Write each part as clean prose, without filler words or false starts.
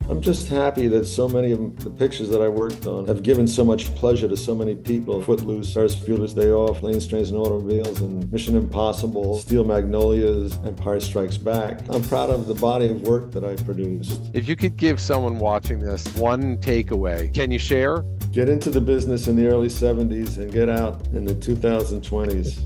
I'm just happy that so many of the pictures that I worked on have given so much pleasure to so many people. Footloose, Ferris Bueller's Day Off, Planes, Trains, and Automobiles, and Mission Impossible, Steel Magnolias, Empire Strikes Back. I'm proud of the body of work that I produced. If you could give someone watching this one takeaway, can you share? Get into the business in the early 70s and get out in the 2020s.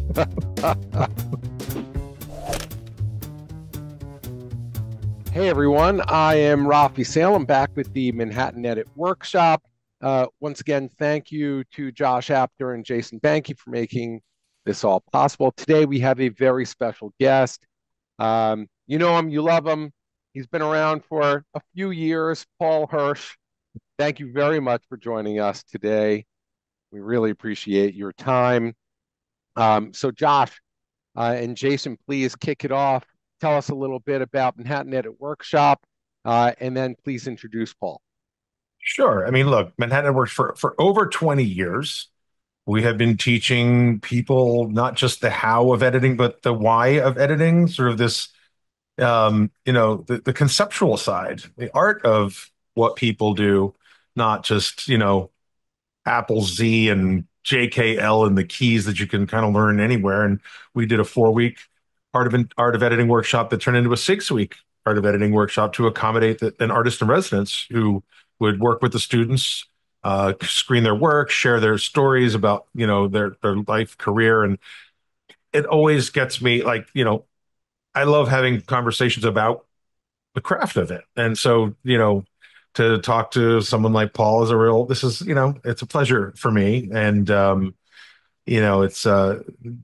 Hey everyone, I am Rafi Salem back with the Manhattan Edit Workshop. Once again, thank you to Josh Apter and Jason Banky for making this all possible. Today we have a very special guest. You know him, you love him. He's been around for a few years, Paul Hirsch. Thank you very much for joining us today. We really appreciate your time. So Josh and Jason, please kick it off. Tell us a little bit about Manhattan Edit Workshop, and then please introduce Paul. Sure. I mean, look, Manhattan works for over 20 years. We have been teaching people not just the how of editing, but the why of editing, sort of this, the conceptual side, the art of what people do, not just, Apple Z and JKL and the keys that you can kind of learn anywhere. And we did a 4-week art of editing workshop that turned into a 6-week art of editing workshop to accommodate an artist in residence who would work with the students, screen their work, share their stories about, their life, career. And it always gets me like, I love having conversations about the craft of it. And so, to talk to someone like Paul is it's a pleasure for me. And, it's,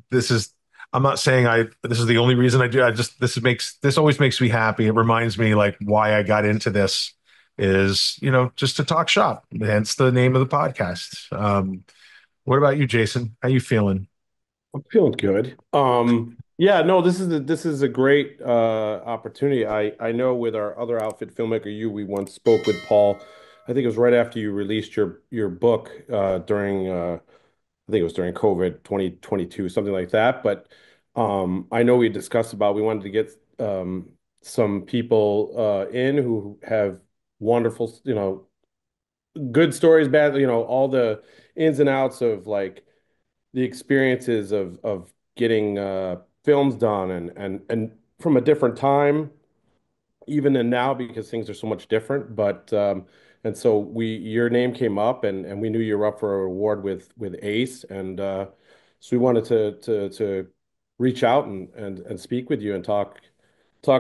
this is, I'm not saying this is the only reason I do. This always makes me happy. It reminds me like why I got into this is, just to talk shop, hence the name of the podcast. What about you, Jason? How you feeling? I'm feeling good. Yeah, no, this is a great opportunity. I know with our other outfit, Filmmaker U, we once spoke with Paul. I think it was right after you released your book during I think it was during COVID 2022, something like that. But I know we discussed about we wanted to get some people in who have wonderful, good stories, bad, all the ins and outs of like the experiences of getting films done and from a different time, even than now because things are so much different. But and so your name came up and we knew you were up for a award with Ace, and so we wanted to reach out and speak with you and talk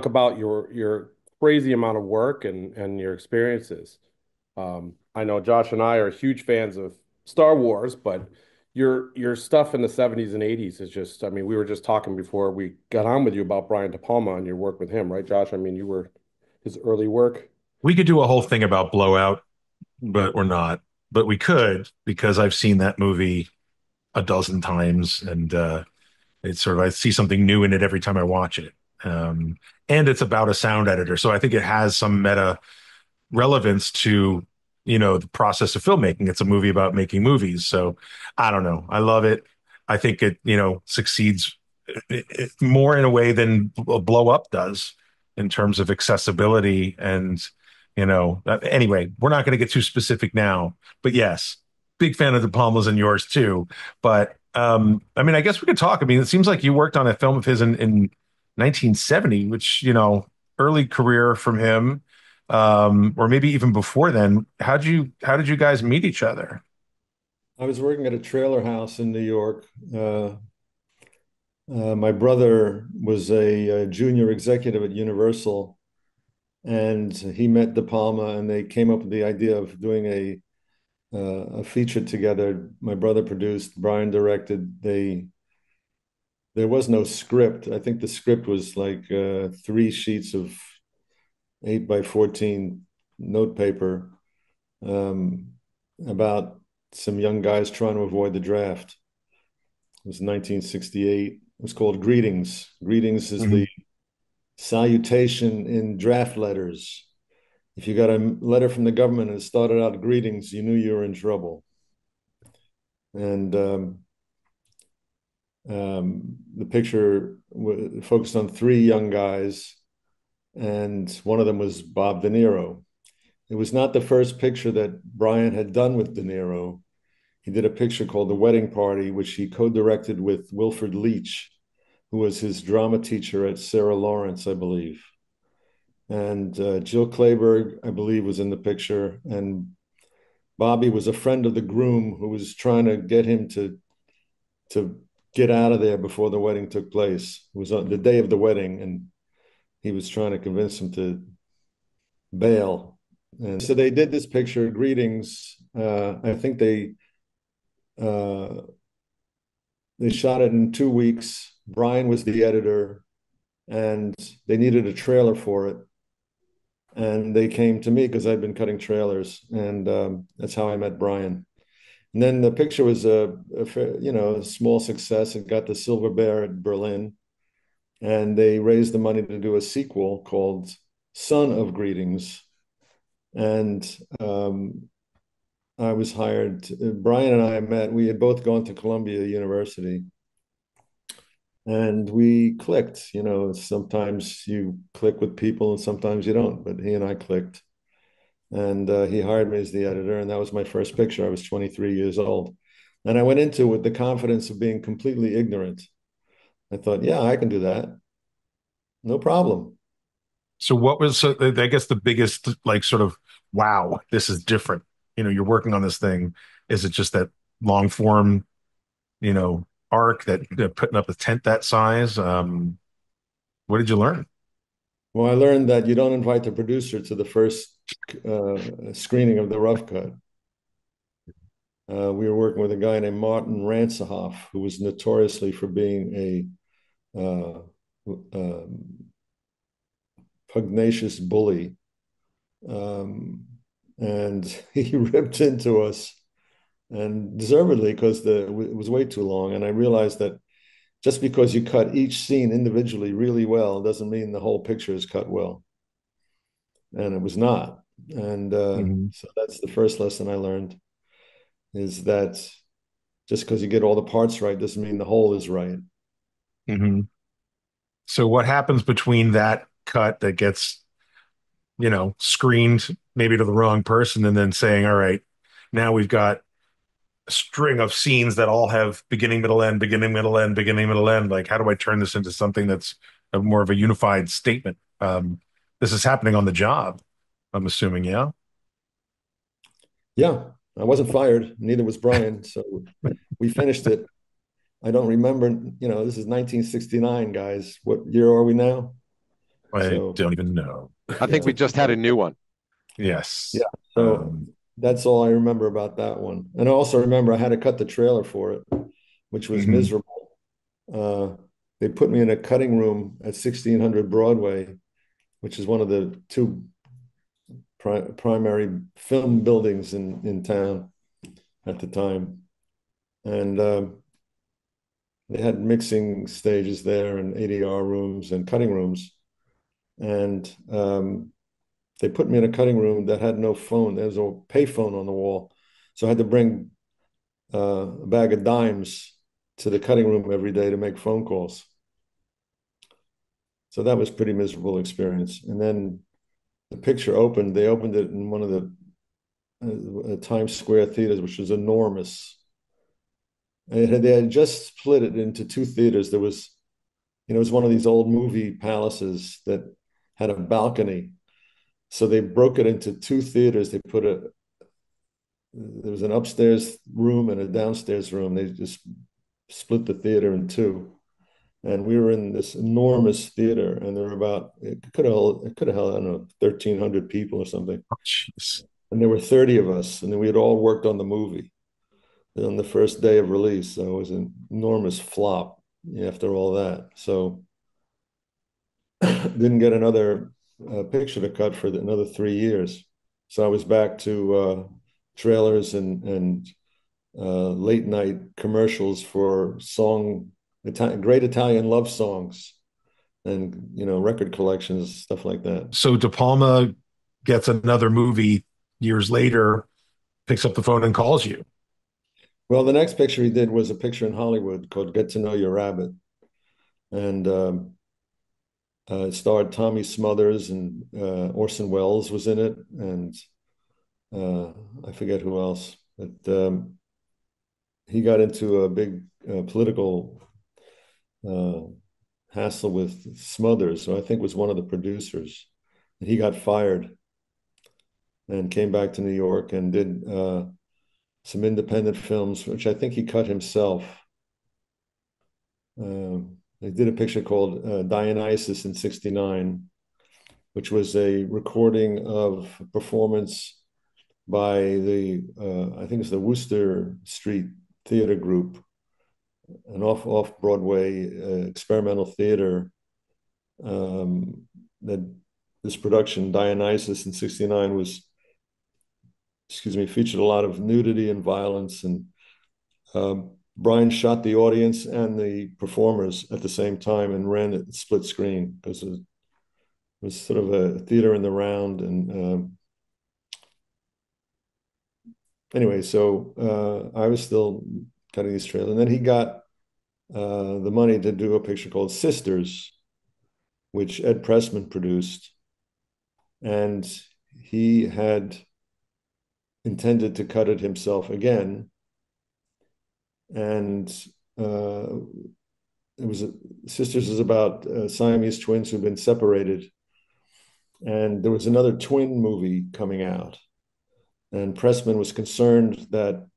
about your crazy amount of work and your experiences. I know Josh and I are huge fans of Star Wars, but your stuff in the 70s and 80s is just, I mean, we were just talking before we got on with you about Brian De Palma and your work with him, right, Josh? I mean, you were his early work. We could do a whole thing about Blowout, but we're not. But we could because I've seen that movie a dozen times, and it's sort of I see something new in it every time I watch it. And it's about a sound editor, so I think it has some meta relevance to the process of filmmaking. It's a movie about making movies, so I don't know. I love it. I think it succeeds more in a way than Blow Up does in terms of accessibility and anyway, we're not going to get too specific now, but yes, big fan of De Palma's and yours too. But I mean, I guess we could talk. I mean, it seems like you worked on a film of his in 1970, which early career from him, or maybe even before then. How did you guys meet each other? I was working at a trailer house in New York. My brother was a junior executive at Universal, and he met De Palma, and they came up with the idea of doing a feature together. My brother produced, Brian directed. There was no script. I think the script was like 3 sheets of 8 by 14 note paper um, about some young guys trying to avoid the draft. It was 1968. It was called Greetings. Greetings is Mhm. the salutation in draft letters. If you got a letter from the government and it started out greetings, you knew you were in trouble. And the picture focused on 3 young guys, and one of them was Bob De Niro. it was not the first picture that Brian had done with De Niro. He did a picture called The Wedding Party, which he co-directed with Wilfred Leach, who was his drama teacher at Sarah Lawrence, I believe. And Jill Clayburgh, I believe, was in the picture. And Bobby was a friend of the groom who was trying to get him to get out of there before the wedding took place. It was on the day of the wedding, and he was trying to convince him to bail. And so they did this picture, Greetings. I think uh, they shot it in 2 weeks. Brian was the editor, and they needed a trailer for it. And they came to me because I'd been cutting trailers, and that's how I met Brian. And then the picture was a small success. It got the Silver Bear at Berlin, and they raised the money to do a sequel called Son of Greetings. And I was hired. Brian and I met. We had both gone to Columbia University, and we clicked. You know, sometimes you click with people, and sometimes you don't. But he and I clicked, and he hired me as the editor, and that was my first picture. I was 23 years old, and I went into it with the confidence of being completely ignorant. I thought, yeah, I can do that, no problem. So what was, I guess, the biggest, like, sort of, wow, this is different. You're working on this thing. Is it just that long form, arc that putting up a tent that size? What did you learn? Well, I learned that you don't invite the producer to the first screening of the rough cut. We were working with a guy named Martin Ransohoff, who was notoriously for being a pugnacious bully. And he ripped into us, and deservedly, because it was way too long. And I realized that just because you cut each scene individually really well doesn't mean the whole picture is cut well. And it was not. And so that's the first lesson I learned, is that just because you get all the parts right doesn't mean the whole is right. Mm-hmm. So what happens between that cut that gets, screened maybe to the wrong person, and then saying, all right, now we've got a string of scenes that all have beginning, middle, end, beginning, middle, end, beginning, middle, end. Like, how do I turn this into something that's more of a unified statement? This is happening on the job, I'm assuming, yeah? Yeah, I wasn't fired. Neither was Brian. So we finished it. I don't remember, this is 1969, guys. What year are we now? I don't even know. I think we just had a new one. Yes. Yeah. So that's all I remember about that one. And I also remember I had to cut the trailer for it, which was miserable. They put me in a cutting room at 1600 Broadway, which is one of the two primary film buildings in town at the time. And they had mixing stages there and ADR rooms and cutting rooms. And they put me in a cutting room that had no phone. There was a payphone on the wall. So I had to bring a bag of dimes to the cutting room every day to make phone calls. So that was a pretty miserable experience. And then the picture opened. They opened it in one of the Times Square theaters, which was enormous. And they had just split it into two theaters. There was, it was one of these old movie palaces that had a balcony. So they broke it into two theaters. There was an upstairs room and a downstairs room. They just split the theater in two. And we were in this enormous theater, and there were it could have held, I don't know, 1,300 people or something. Oh, jeez. And there were 30 of us, and we had all worked on the movie on the first day of release. So it was an enormous flop after all that. So didn't get another picture to cut for another 3 years. So I was back to trailers and late night commercials for great Italian love songs and record collections, stuff like that. So De Palma gets another movie years later, picks up the phone and calls you. Well, the next picture he did was a picture in Hollywood called Get to Know Your Rabbit. And it starred Tommy Smothers, and Orson Welles was in it. And I forget who else, but he got into a big political uh, hassle with Smothers, who I think was one of the producers. And he got fired and came back to New York and did some independent films, which I think he cut himself. They did a picture called Dionysus in '69, which was a recording of a performance by I think it's the Wooster Street Theater Group, an off Broadway experimental theater. That this production Dionysus in '69 was, featured a lot of nudity and violence, and Brian shot the audience and the performers at the same time and ran it split screen because it was sort of a theater in the round. And anyway, so I was still cutting these trailers, and then he got the money to do a picture called Sisters, which Ed Pressman produced, and he had intended to cut it himself again. And it was Sisters is about Siamese twins who've been separated, and there was another twin movie coming out, and Pressman was concerned that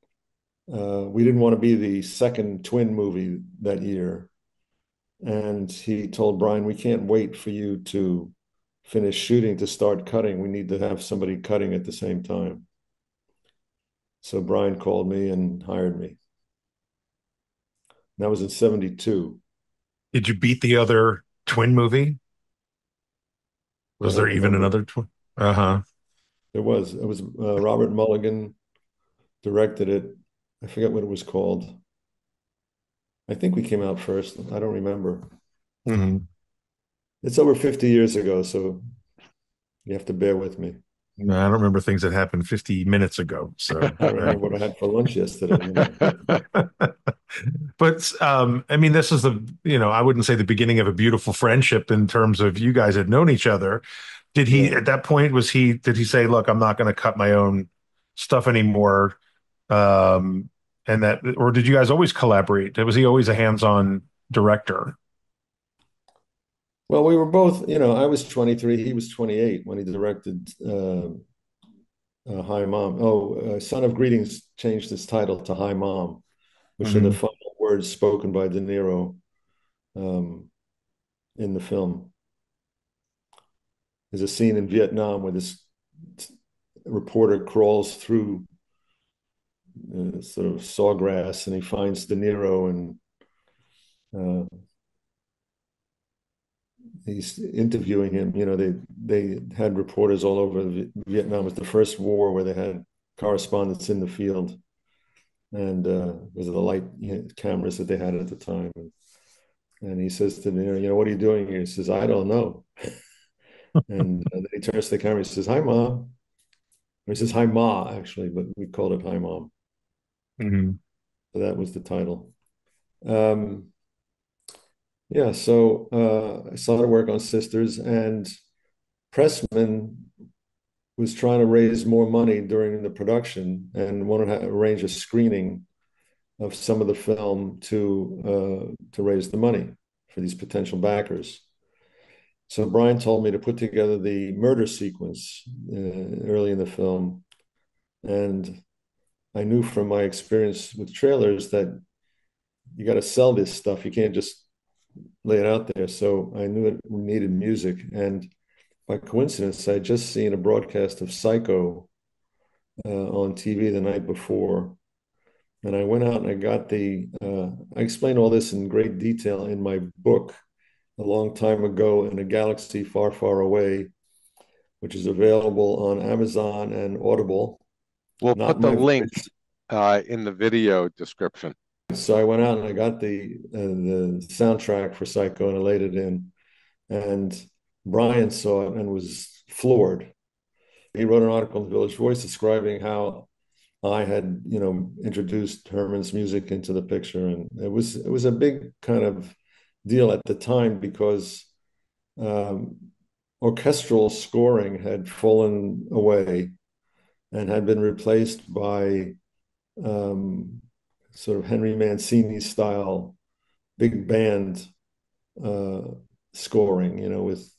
we didn't want to be the second twin movie that year, and he told Brian, "We can't wait for you to finish shooting to start cutting. We need to have somebody cutting at the same time." So Brian called me and hired me. That was in '72. Did you beat the other twin movie? I Was there don't even remember. another twin? Uh-huh. There was. It was Robert Mulligan directed it. I forget what it was called. I think we came out first. I don't remember. Hmm. It's over 50 years ago, so you have to bear with me. No, I don't remember things that happened 50 minutes ago. So, I don't remember what I had for lunch yesterday. but I mean, this is I wouldn't say the beginning of a beautiful friendship in terms of you guys had known each other. Did he, Yeah. at that point, did he say, look, I'm not going to cut my own stuff anymore? Um, or did you guys always collaborate? Was he always a hands-on director? Well, we were both, I was 23, he was 28 when he directed Hi Mom. Son of Greetings changed its title to Hi Mom, which are the Hmm. final words spoken by De Niro um, in the film. There's a scene in Vietnam where this reporter crawls through sort of sawgrass and he finds De Niro, and uh, he's interviewing him. They had reporters all over. Vietnam was the first war where they had correspondents in the field, and because of the light cameras that they had at the time. And he says to me, what are you doing here? He says, I don't know. And then he turns to the camera. He says, Hi, Mom. Or he says, Hi, Ma, actually, but we called it Hi, Mom. Hmm. So that was the title. Um, yeah, so I started work on Sisters, and Pressman was trying to raise more money during the production and wanted to arrange a screening of some of the film to raise the money for these potential backers. So Brian told me to put together the murder sequence early in the film, and I knew from my experience with trailers that you got to sell this stuff. You can't just lay it out there. So I knew it needed music, and by coincidence, I had just seen a broadcast of Psycho on TV the night before. And I went out and I got I explained all this in great detail in my book, A Long Time Ago in a Galaxy Far, Far Away, which is available on Amazon and Audible. We'll Not put the my link voice. in the video description. So I went out and I got the soundtrack for Psycho and I laid it in. And Brian saw it and was floored. He wrote an article in the Village Voice describing how I had, introduced Herman's music into the picture, and it was a big kind of deal at the time because um, orchestral scoring had fallen away, and had been replaced by sort of Henry Mancini style big band uh, scoring, with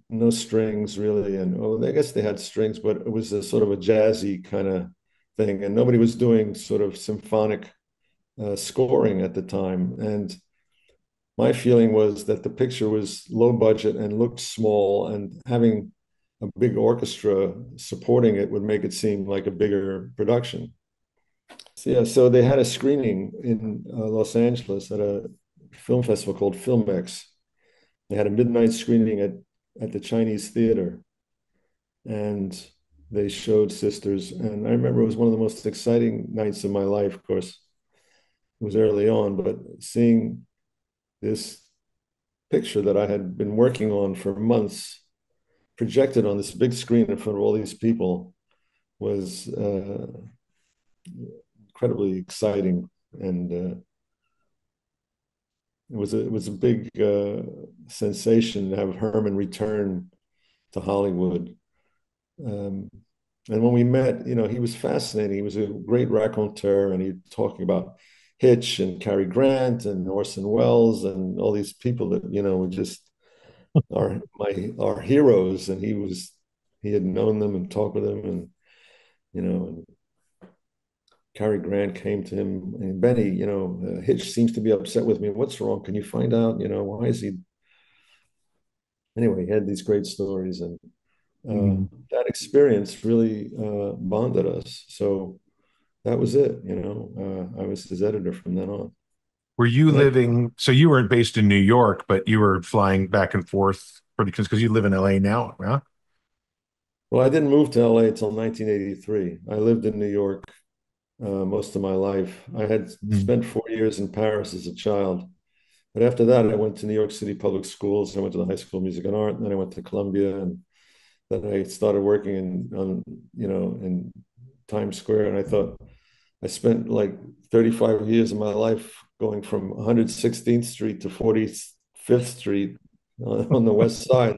no strings really, and I guess they had strings, but it was a sort of a jazzy kind of thing, and nobody was doing sort of symphonic scoring at the time. And my feeling was that the picture was low budget and looked small, and having a big orchestra supporting it would make it seem like a bigger production. So, yeah, so they had a screening in Los Angeles at a film festival called FilmX. They had a midnight screening at the Chinese Theater, and they showed Sisters. And I remember it was one of the most exciting nights of my life. Of course, it was early on, but seeing this picture that I had been working on for months projected on this big screen in front of all these people was incredibly exciting, and it was a big sensation to have Herman return to Hollywood. Um, and when we met, he was fascinating. He was a great raconteur, and he talking about Hitch and Cary Grant and Orson Welles and all these people that were just our heroes. And he had known them and talked with them, and and Cary Grant came to him and Benny, Hitch seems to be upset with me. What's wrong? Can you find out? Why is he? Anyway, he had these great stories, and that experience really bonded us. So that was it. I was his editor from then on. Were you And living, so you were based in New York, but you were flying back and forth pretty because you live in LA now, yeah? well, I didn't move to LA until 1983. I lived in New York most of my life. I had Mm. spent 4 years in Paris as a child. But after that, I went to New York City public schools. I went to the High School of Music and Art, and then I went to Columbia, and then I started working in Times Square. And I thought I spent like 35 years of my life going from 116th Street to 45th Street on the West Side.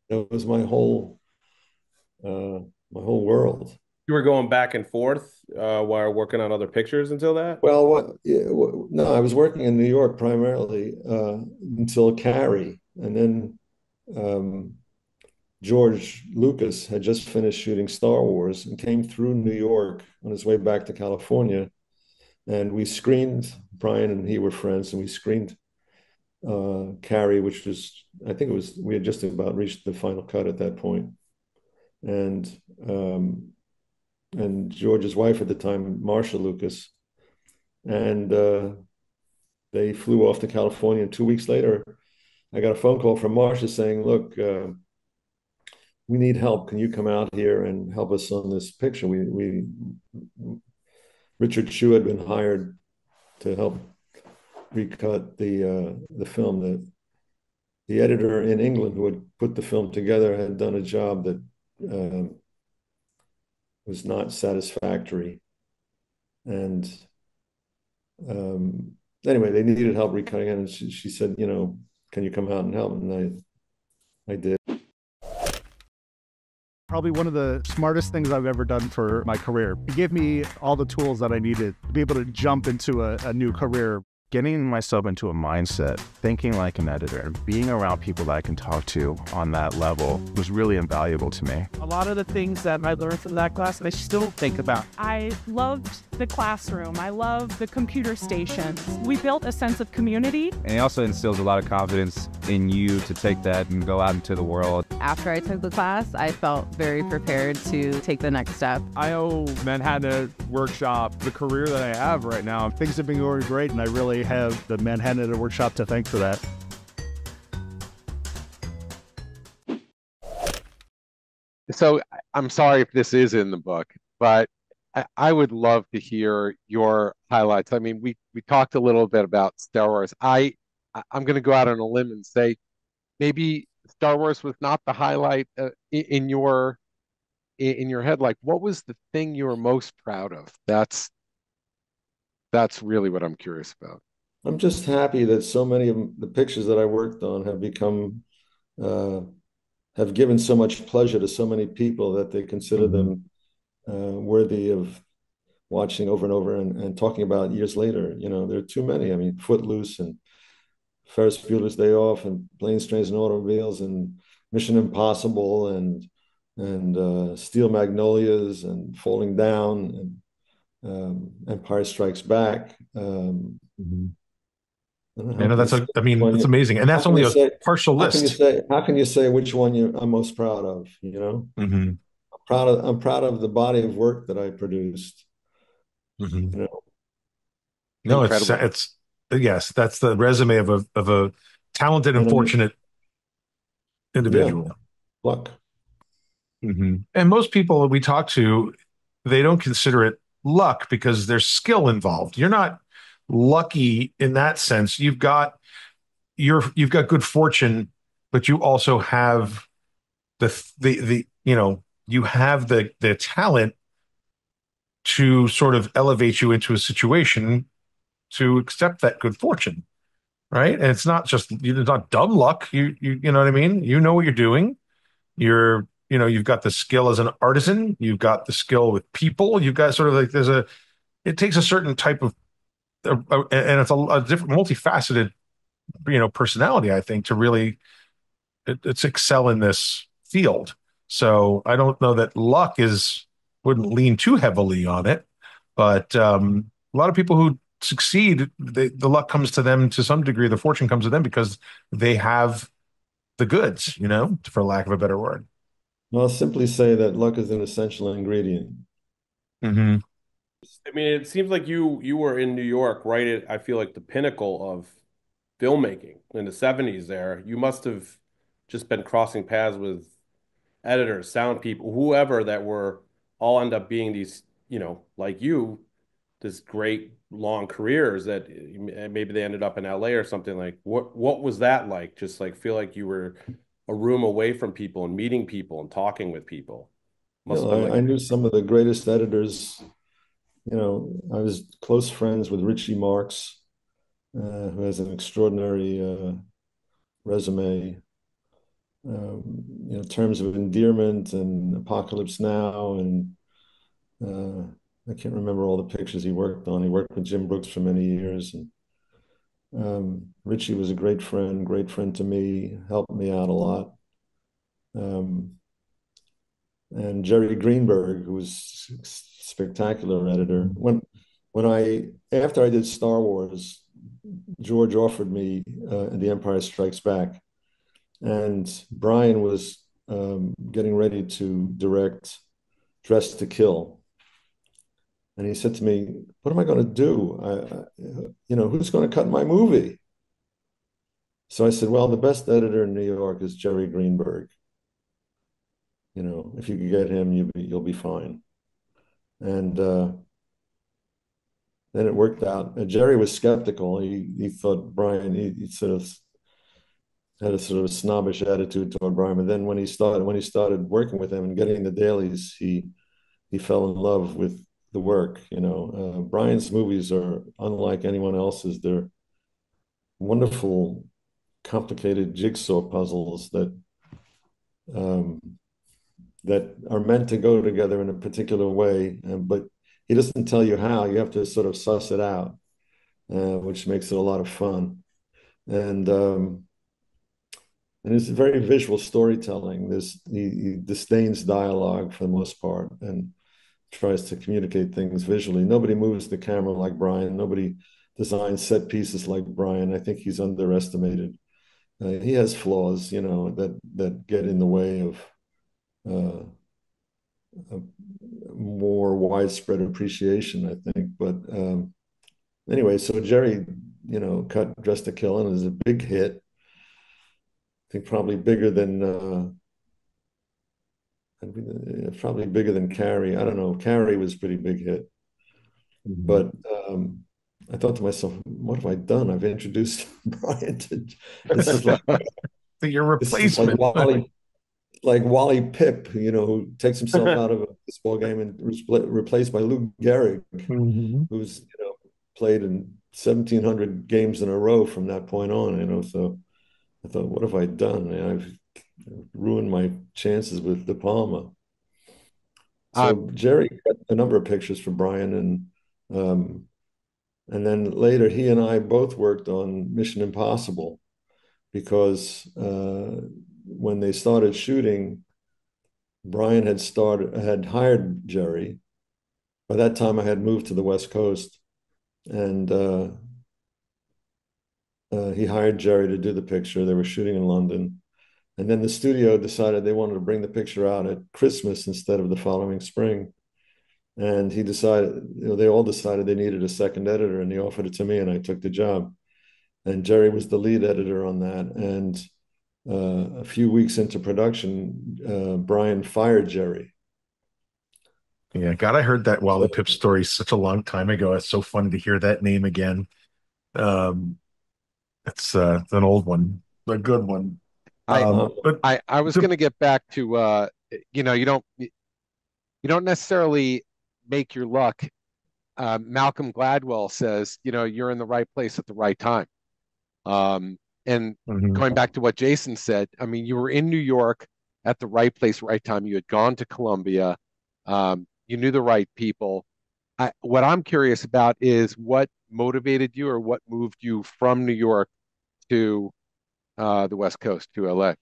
That was my whole world. You were going back and forth while working on other pictures until that? Well, no, I was working in New York primarily until Carrie, and then um, George Lucas had just finished shooting Star Wars and came through New York on his way back to California, and we screened. Brian and he were friends, and we screened Carrie, which was, I think we had just about reached the final cut at that point, and um, and George's wife at the time, Marsha Lucas, and they flew off to California. And 2 weeks later, I got a phone call from Marsha saying, "Look, we need help. Can you come out here and help us on this picture?" We Richard Chew had been hired to help recut the film. The editor in England who had put the film together had done a job that was not satisfactory, and anyway, they needed help recutting it, and she said, "Can you come out and help?" And I did. Probably one of the smartest things I've ever done for my career. It gave me all the tools that I needed to be able to jump into a new career. Getting myself into a mindset, thinking like an editor, being around people that I can talk to on that level was really invaluable to me. A lot of the things that I learned from that class, I still think about. I loved the classroom. I loved the computer stations. We built a sense of community. And it also instills a lot of confidence in you to take that and go out into the world. After I took the class, I felt very prepared to take the next step. I owe Manhattan Workshop the career that I have right now. Things have been going great, and I really have the Manhattan Workshop to thank for that. So I'm sorry if this is in the book, but I would love to hear your highlights. I mean, we talked a little bit about Star Wars. I'm going to go out on a limb and say maybe Star Wars was not the highlight in your head. Like, what was the thing you were most proud of? That's really what I'm curious about. I'm just happy that so many of the pictures that I worked on have become have given so much pleasure to so many people that they consider them worthy of watching over and over and talking about years later. You know, there are too many. I mean, Footloose and Ferris Bueller's Day Off and Planes, Trains, and Automobiles and Mission Impossible and Steel Magnolias and Falling Down and Empire Strikes Back. I know that's that's amazing, and that's only a partial list. How can you say which one I'm most proud of? You know, I'm proud of the body of work that I produced. You know, no, it's yes, that's the resume of a talented and fortunate individual. Yeah, luck. And most people we talk to, they don't consider it luck because there's skill involved. You're not lucky in that sense. You've got good fortune, but you also have the you have the talent to sort of elevate you into a situation to accept that good fortune, right? And it's not dumb luck. You know what I mean? You know what you're doing. You've got the skill as an artisan. You've got the skill with people. You've got sort of like it takes a certain type of and it's a different multifaceted personality, I think, to really it's excel in this field. So I don't know that luck wouldn't lean too heavily on it, but a lot of people who succeed, the luck comes to them to some degree. The fortune comes to them because they have the goods, for lack of a better word. Well, I'll simply say that luck is an essential ingredient. I mean, it seems like you were in New York, right? I feel like the pinnacle of filmmaking in the 70s there. You must have just been crossing paths with editors, sound people, whoever that were all end up being these, like you, this great long careers that maybe they ended up in LA or something. Like what was that like? Just like feel like you were a room away from people and meeting people and talking with people. I knew some of the greatest editors. I was close friends with Richie Marks, who has an extraordinary resume. Terms of Endearment and Apocalypse Now, and I can't remember all the pictures he worked on. He worked with Jim Brooks for many years, and Richie was a great friend to me, helped me out a lot. And Jerry Greenberg, who was a spectacular editor. After I did Star Wars, George offered me The Empire Strikes Back, and Brian was getting ready to direct Dressed to Kill. And he said to me, "What am I going to do? Who's going to cut my movie?" So I said, "Well, the best editor in New York is Jerry Greenberg. If you could get him, you'll be fine." And then it worked out. Jerry was skeptical. He thought Brian, he sort of had a sort of snobbish attitude toward Brian. But then when he started working with him and getting the dailies, he fell in love with the work. Brian's movies are unlike anyone else's. They're wonderful, complicated jigsaw puzzles that are meant to go together in a particular way, but he doesn't tell you how. You have to sort of suss it out, which makes it a lot of fun. And it's very visual storytelling. He disdains dialogue for the most part and tries to communicate things visually. Nobody moves the camera like Brian. Nobody designs set pieces like Brian. I think he's underestimated. He has flaws, that get in the way of a more widespread appreciation, I think. But anyway, so Jerry, cut Dressed to Kill, and it was a big hit. I think probably bigger than Carrie. I don't know. Carrie was a pretty big hit. But I thought to myself, what have I done? I've introduced Brian to this is like your replacement. Like Wally Pipp, who takes himself out of a baseball game and replaced by Lou Gehrig, who's played in 1,700 games in a row from that point on. So I thought, what have I done? I've ruined my chances with De Palma. Um, So Jerry got a number of pictures for Brian, and then later he and I both worked on Mission Impossible because when they started shooting, Brian had hired Jerry. By that time, I had moved to the West Coast, and he hired Jerry to do the picture. They were shooting in London. And then the studio decided they wanted to bring the picture out at Christmas instead of the following spring. And he decided, they all decided they needed a second editor, and he offered it to me, and I took the job. And Jerry was the lead editor on that. And a few weeks into production, Brian fired Jerry. Yeah, God, I heard that Wally Pipp story such a long time ago. It's so funny to hear that name again. It's an old one, a good one. I was going to get back to you don't necessarily make your luck. Malcolm Gladwell says, you're in the right place at the right time. And going back to what Jason said, I mean, you were in New York at the right place, right time. You had gone to Columbia. You knew the right people. What I'm curious about is what motivated you or what moved you from New York to the West Coast, to LA.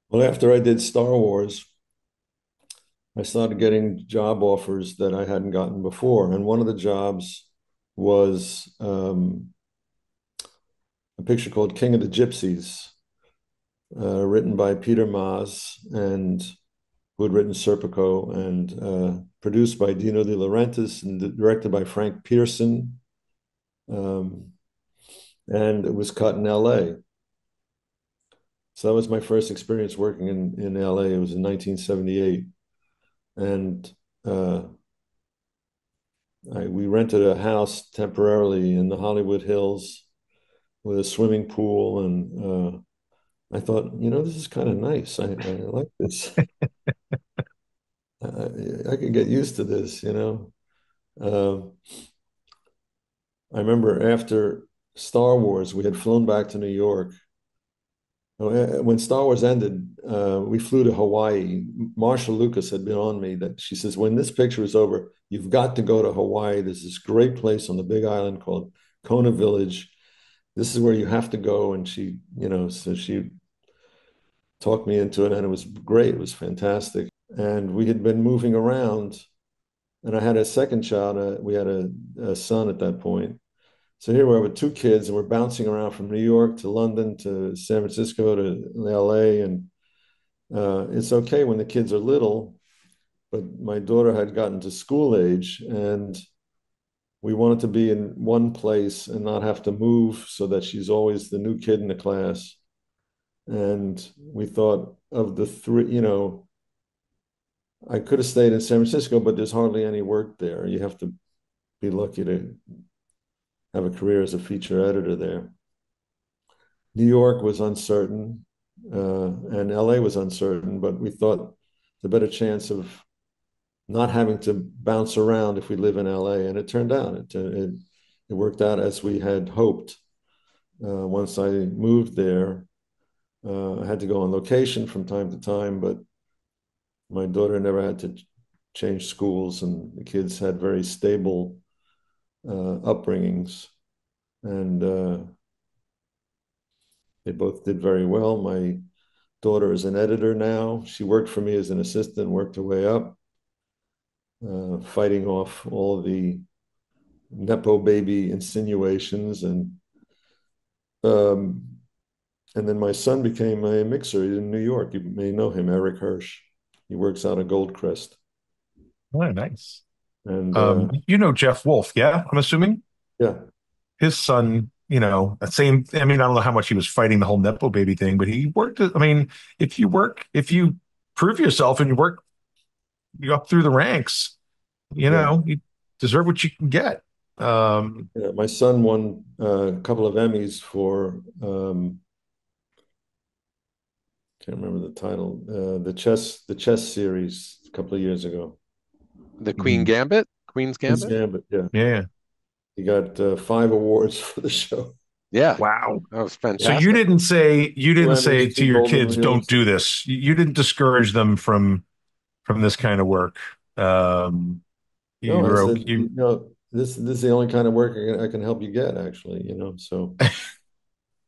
Well, after I did Star Wars, I started getting job offers that I hadn't gotten before. And one of the jobs was a picture called King of the Gypsies, written by Peter Maas, and who had written Serpico, and produced by Dino De Laurentiis and directed by Frank Pearson. And it was cut in LA. So that was my first experience working in LA. It was in 1978. And we rented a house temporarily in the Hollywood Hills with a swimming pool. And I thought, this is kind of nice. I like this. I could get used to this, I remember after Star Wars, we had flown back to New York. When Star Wars ended, we flew to Hawaii. Marsha Lucas had been on me that she says, when this picture is over, you've got to go to Hawaii. There's this great place on the Big Island called Kona Village. This is where you have to go. And she, so she talked me into it, and it was great. It was fantastic. And we had been moving around, and I had a second child. We had a son at that point. So here we are with two kids, and we're bouncing around from New York to London to San Francisco to LA. And it's okay when the kids are little, but my daughter had gotten to school age, and we wanted to be in one place and not have to move so that she's always the new kid in the class. And we thought of the three, I could have stayed in San Francisco, but there's hardly any work there. You have to be lucky to have a career as a feature editor there. New York was uncertain, and LA was uncertain, but we thought the better chance of not having to bounce around if we live in LA, and it turned out it worked out as we had hoped. Once I moved there, I had to go on location from time to time, but my daughter never had to change schools, and the kids had very stable upbringings, and they both did very well. My daughter is an editor now. She worked for me as an assistant, worked her way up, fighting off all the Nepo baby insinuations, and then my son became a mixer in New York. You may know him, Eric Hirsch. He works out of Goldcrest. Oh, nice. And Jeff Wolf, yeah, I'm assuming. Yeah. His son, that same. I mean, I don't know how much he was fighting the whole Nepo baby thing, but he worked. I mean, if you prove yourself and you up through the ranks, you deserve what you can get. My son won a couple of Emmys for can't remember the title, the chess series a couple of years ago. The Queen's Gambit, yeah. Yeah. He got 5 awards for the show. Yeah, Wow. that was So fantastic. you didn't Landing say to two your golden kids, don't wheels. do this. You didn't discourage them from this kind of work. You No, I were said, okay. this is the only kind of work I can help you get, actually, so.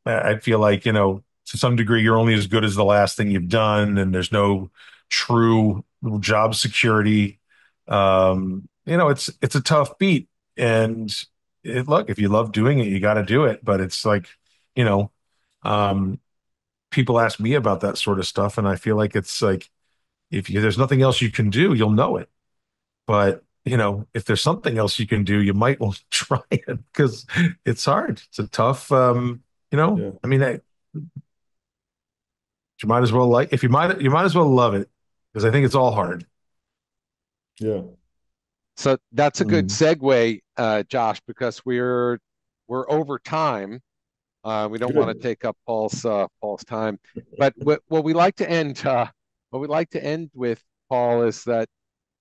I feel like, to some degree, you're only as good as the last thing you've done, and there's no true job security. It's a tough beat. And look, if you love doing it, you got to do it. But it's like, you know, um, people ask me about that sort of stuff, and I feel like it's like there's nothing else you can do, you'll know it. But if there's something else you can do, you might want to try it because it's hard. It's a tough, Yeah. I mean, you might as well you might as well love it because I think it's all hard. Yeah. So that's a good Mm. segue, Josh, because we're over time. We don't want to Good. take up Paul's time, but what we like to end what we like to end with, Paul, is that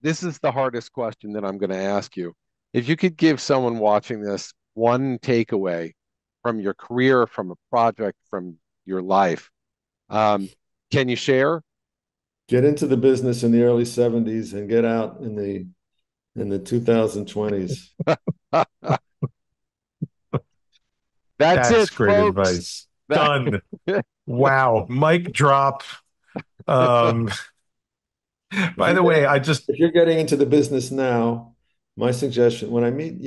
this is the hardest question that I'm going to ask you. If you could give someone watching this one takeaway from your career, from a project, from your life, can you share? Get into the business in the early 70s and get out in the 2020s. That's That's it, great folks. advice. Done. Wow. Mic drop. Um, by the way, If you're getting into the business now, my suggestion, when I meet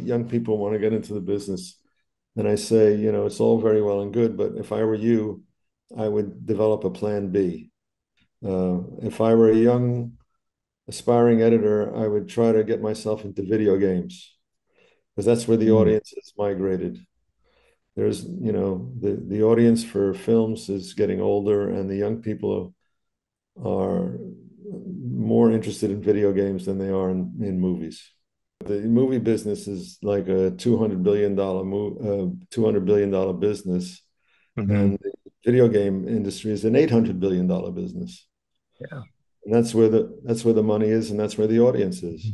young people who want to get into the business, and I say, it's all very well and good, but if I were you, I would develop a plan B. If I were a young aspiring editor, I would try to get myself into video games because that's where the audience has migrated. There's, the audience for films is getting older, and the young people are more interested in video games than they are in movies. The movie business is like a $200 billion business, Mhm. and the video game industry is an $800 billion business. Yeah. And that's where the money is, and that's where the audience is.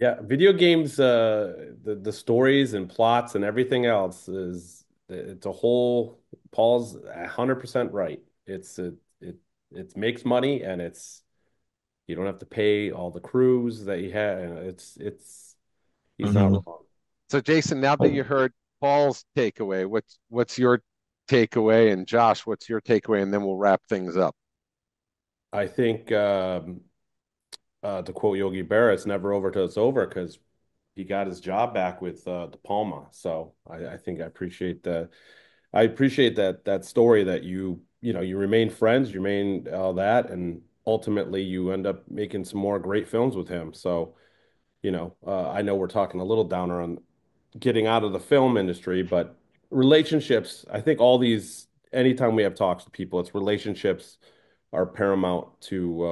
Yeah, video games, the stories and plots and everything else it's a whole. Paul's 100% right. It makes money, and you don't have to pay all the crews that you have. And he's not Mhm. wrong. So, Jason, now that you heard Paul's takeaway, what's your takeaway? And Josh, what's your takeaway? And then we'll wrap things up. I think to quote Yogi Berra, it's never over till it's over because he got his job back with De Palma. So I think I appreciate that story that you remain friends, you remain all that, and ultimately you end up making some more great films with him. So I know we're talking a little downer on getting out of the film industry, but relationships. I think anytime we have talks with people, it's relationships are paramount to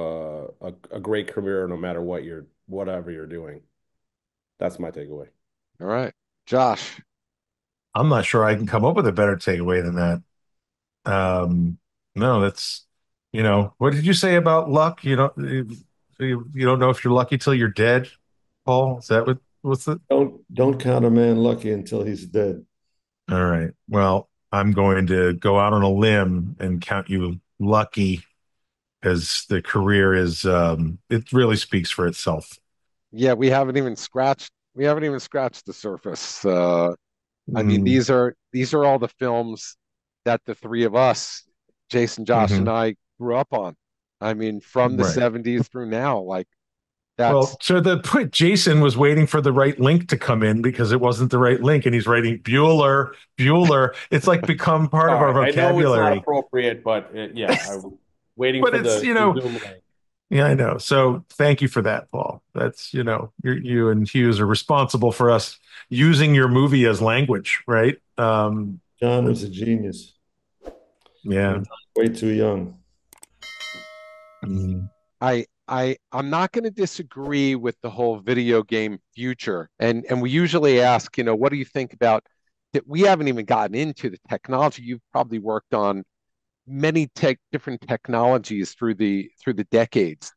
a great career, no matter whatever you're doing. That's my takeaway. All right, Josh. I'm not sure I can come up with a better takeaway than that. No, what did you say about luck? You don't know if you're lucky till you're dead, Paul. Is that what's it? Don't count a man lucky until he's dead. All right. Well, I'm going to go out on a limb and count you lucky because the career it really speaks for itself. Yeah, we haven't even scratched the surface. I mean, Mm, these are all the films that the three of us, Jason, Josh, and mhm. I grew up on. I mean, from the Right. 70s through now, like Well, that's so the point, Jason was waiting for the right link to come in because it wasn't the right link, and he's writing Bueller, Bueller. It's like become part of All our right. I know it's not vocabulary. appropriate, but yeah, I'm waiting But for it's, the Zoom link. yeah, I know. So thank you for that, Paul. That's, you and Hughes are responsible for us using your movie as language, right? John was a genius, Yeah. and way too young. Mm, I'm not going to disagree with the whole video game future. And we usually ask, what do you think about that? We haven't even gotten into the technology. You've probably worked on many different technologies through the decades.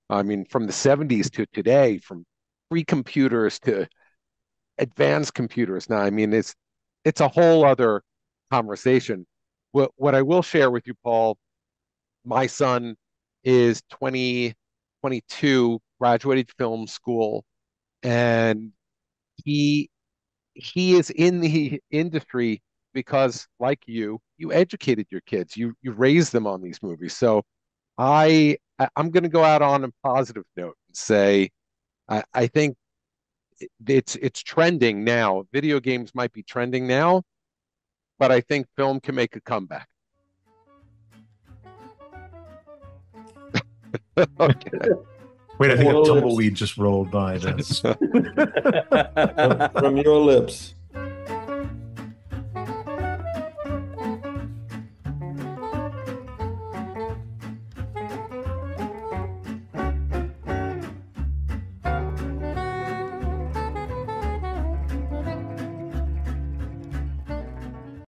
I mean, from the 70s to today, from free computers to advanced computers. Now, I mean, it's a whole other conversation. What I will share with you, Paul, my son is 22, graduated film school, and he he is in the industry because, like you educated your kids, you raised them on these movies. So I'm going to go out on a positive note and say I think it's trending now. Video games might be trending now, but I think film can make a comeback. Okay. Wait, I think a tumbleweed just rolled by this. From your lips.